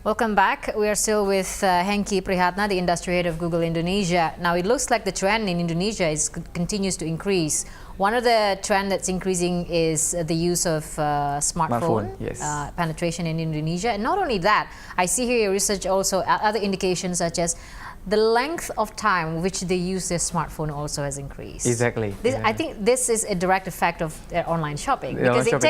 Welcome back. We are still with Henky Prihatna, the Industry Head of Google Indonesia. Now, it looks like the trend in Indonesia continues to increase. One of the trends that's increasing is the use of smartphone yes. Penetration in Indonesia. And not only that, I see here your research also other indications such as the length of time which they use their smartphone also has increased. Exactly. I think this is a direct effect of their online shopping, because it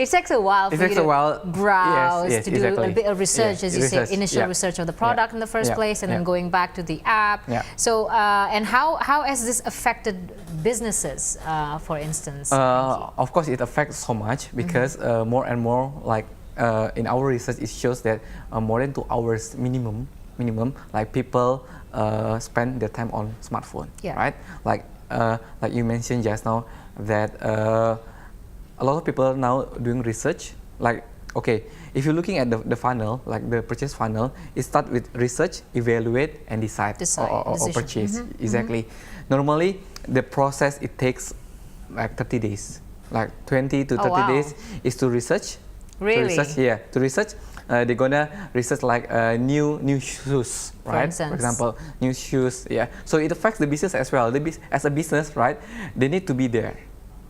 takes a while for you to browse, yes, to do a bit of research, as you say, initial research of the product in the first place, and then going back to the app. So, and how has this affected businesses, for instance? Of course, it affects so much because more and more, like in our research, it shows that more than 2 hours minimum, like people spend their time on smartphone, right? Like you mentioned just now that a lot of people now doing research. Like, okay, if you're looking at the funnel, like the purchase funnel, it starts with research, evaluate, and decide or purchase. Exactly. Normally, the process, it takes like 30 days, like 20 to 30 days is to research. Really? To research. They're gonna research like new shoes, right? For example, new shoes. So it affects the business as well. As a business, right? They need to be there,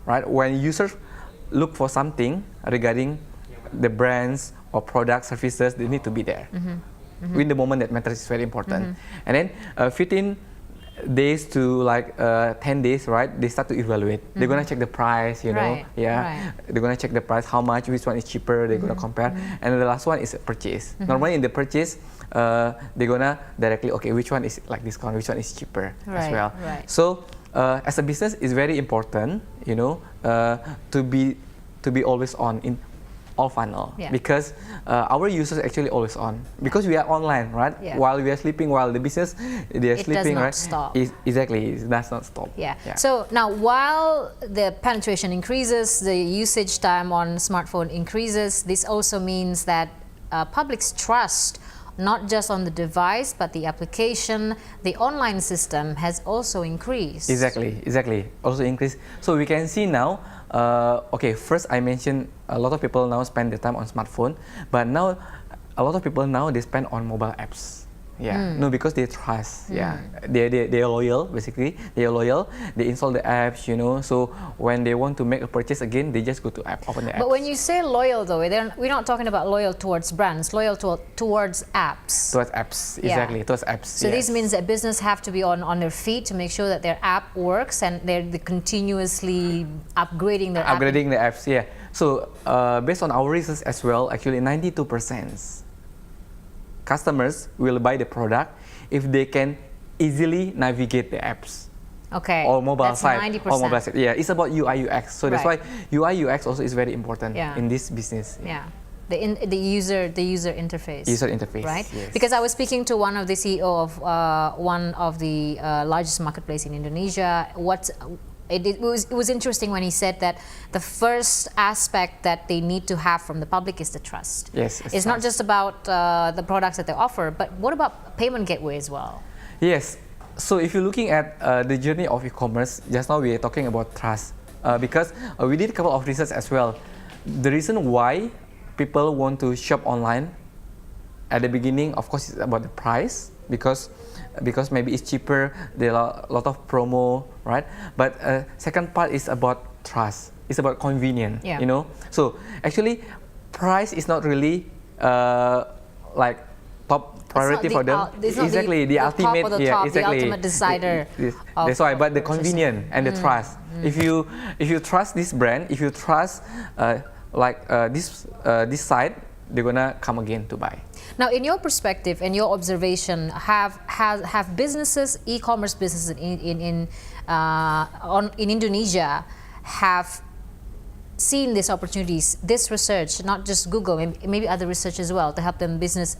right? When users look for something regarding the brands or product services, they need to be there. In the moment that matters is very important. And then 15 days to like 10 days, right? They start to evaluate. They're gonna check the price, you know. They're gonna check the price, how much, which one is cheaper. They're gonna compare. And the last one is purchase. Normally in the purchase, they're gonna directly, okay, which one is like discount, which one is cheaper as well. So as a business, it's very important, you know, to be always on in all funnel, because our users actually always on, because we are online, right? While we are sleeping, while the business they are sleeping, right? Stop. Exactly, it does not stop. So now, while the penetration increases, the usage time on smartphone increases, this also means that public's trust, not just on the device, but the application, the online system has also increased. Exactly, also increased. So we can see now, okay, first I mentioned a lot of people now spend their time on smartphone, but now a lot of people now they spend on mobile apps. No, because they trust. They are loyal, basically. They are loyal. They install the apps, you know. So when they want to make a purchase again, they just go to app, open the app. But when you say loyal, though, we're not talking about loyal towards brands. Loyal towards apps. Towards apps, exactly. Towards apps. So this means that business have to be on their feet to make sure that their app works, and they're continuously upgrading their app. Upgrading the apps, So based on our research as well, actually 92%. Customers will buy the product if they can easily navigate the apps. Or mobile site. 90%. Or mobile site. It's about UI UX. So that's why UI UX also is very important in this business. The user interface. User interface. Right? Yes. Because I was speaking to one of the CEO of one of the largest marketplace in Indonesia. It was interesting when he said that the first aspect that they need to have from the public is the trust. It's not just about the products that they offer, but what about payment gateway as well? Yes. So if you're looking at the journey of e-commerce, just now we are talking about trust, because we did a couple of research as well. The reason why people want to shop online at the beginning, of course, is about the price, because maybe it's cheaper, there are a lot of promo, right? But second part is about trust. It's about convenience, you know. So actually, price is not really like top priority for them. Exactly, the ultimate, the ultimate decider. That's why. But the convenience and the trust. If you trust this brand, if you trust this site, they're gonna come again to buy. Now, in your perspective and your observation, have businesses, e-commerce businesses in Indonesia, have seen these opportunities, this research, not just Google, maybe other research as well, to help them business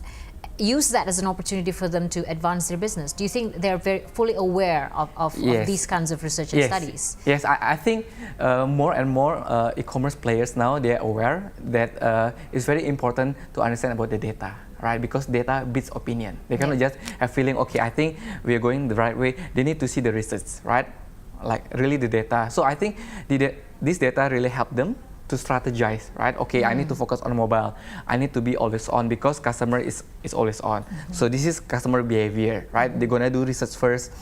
use that as an opportunity for them to advance their business? Do you think they're very fully aware of these kinds of research and studies? Yes, I think more and more e-commerce players now, they are aware that it's very important to understand about the data, right? Because data beats opinion. They cannot just have feeling, okay, I think we are going the right way. They need to see the research, right? Like really the data. So I think this data really help them to strategize, right? Okay, I need to focus on mobile. I need to be always on because customer is always on. So this is customer behavior, right? They're gonna do research first.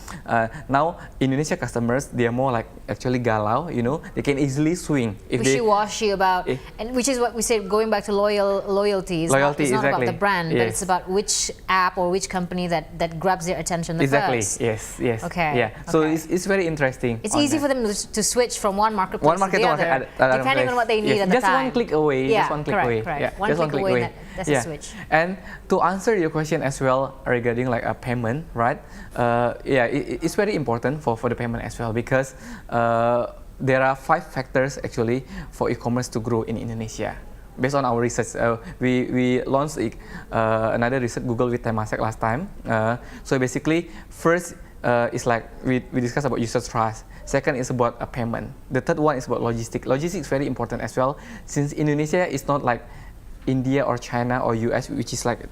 Now Indonesia customers, they are more like actually galau, you know. They can easily swing if wishy-washy about, and which is what we say, going back to loyalty. It's not exactly. about the brand, but it's about which app or which company that grabs their attention the first. Yes. Okay. Yeah. So it's very interesting. It's easy for them to switch from one marketplace to the other, depending on what they need at the just time. One click away. Yeah, just one click away. Correct. Yeah, one just click away. That's a switch. And to answer your question as well regarding like a payment, right? It's very important for the payment as well because there are 5 factors actually for e-commerce to grow in Indonesia. Based on our research, we launched another research Google with Temasek last time. So basically, first is like we discussed about user trust. Second is about a payment. The third one is about logistics. Logistics is very important as well, since Indonesia is not like India or China or US, which is like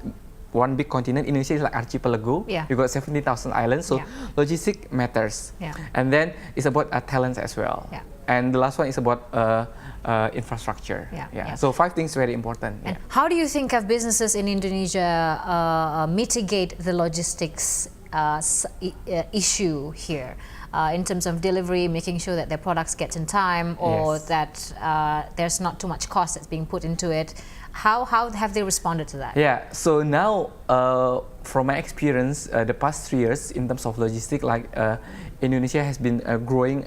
one big continent. Indonesia is like archipelago. Yeah. You got 70,000 islands, so logistics matters. Yeah. And then it's about talents as well. Yeah. And the last one is about infrastructure. So 5 things very important. And how do you think have businesses in Indonesia mitigate the logistics issue here in terms of delivery, making sure that their products get in time, or that there's not too much cost that's being put into it? How have they responded to that? Yeah, so now from my experience, the past 3 years in terms of logistics, like Indonesia has been growing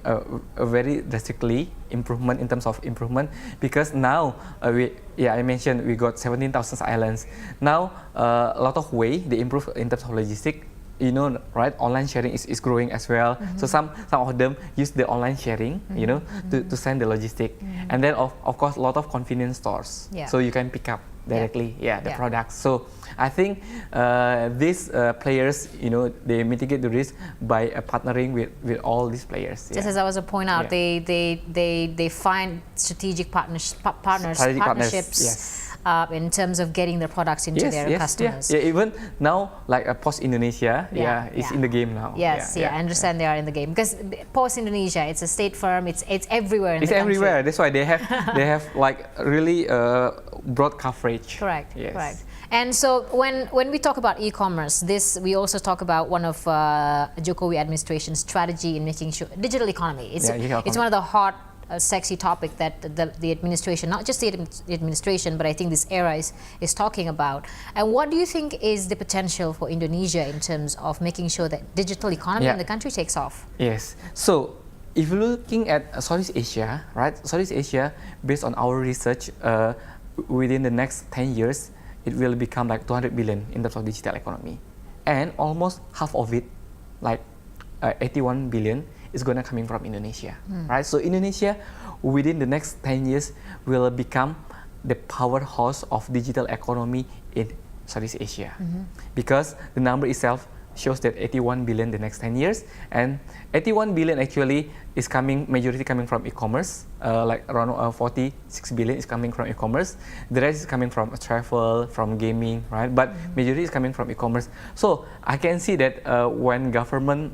very drastically in terms of improvement, because now I mentioned we got 17,000 islands. Now a lot of way they improve in terms of logistics. You know, right? Online sharing is growing as well. So some of them use the online sharing, you know, to send the logistic. And then of course a lot of convenience stores. So you can pick up directly, the products. So I think these players, you know, they mitigate the risk by partnering with all these players. Just as I was to point out, they find strategic partnerships. In terms of getting their products into their customers. Even now, like Post Indonesia, is in the game now. I understand they are in the game because Post Indonesia, it's a state firm. It's everywhere in the country. It's everywhere. That's why they have like really broad coverage. Correct. And so when we talk about e-commerce, we also talk about one of Jokowi administration's strategy in making sure digital economy. It's one of the hot, sexy topic that the administration, not just the administration, but I think this era is talking about. And what do you think is the potential for Indonesia in terms of making sure that digital economy in the country takes off? Yes. So if you're looking at Southeast Asia, right? Southeast Asia, based on our research, within the next 10 years, it will become like 200 billion in terms of digital economy. And almost half of it, like 81 billion, is going to coming from Indonesia, right? So Indonesia, within the next 10 years, will become the powerhouse of digital economy in Southeast Asia, because the number itself shows that 81 billion the next 10 years, and 81 billion actually is majority coming from e-commerce, like around 46 billion is coming from e-commerce. The rest is coming from travel, from gaming, right? But majority is coming from e-commerce. So I can see that when government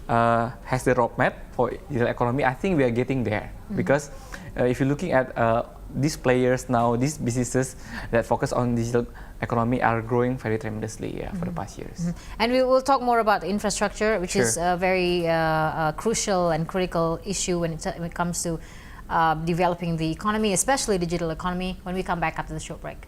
has the roadmap for digital economy, I think we are getting there. Because if you're looking at these players now, these businesses that focus on digital economy are growing very tremendously for the past years. And we will talk more about infrastructure, which is a very crucial and critical issue when it comes to developing the economy, especially digital economy, when we come back after the short break.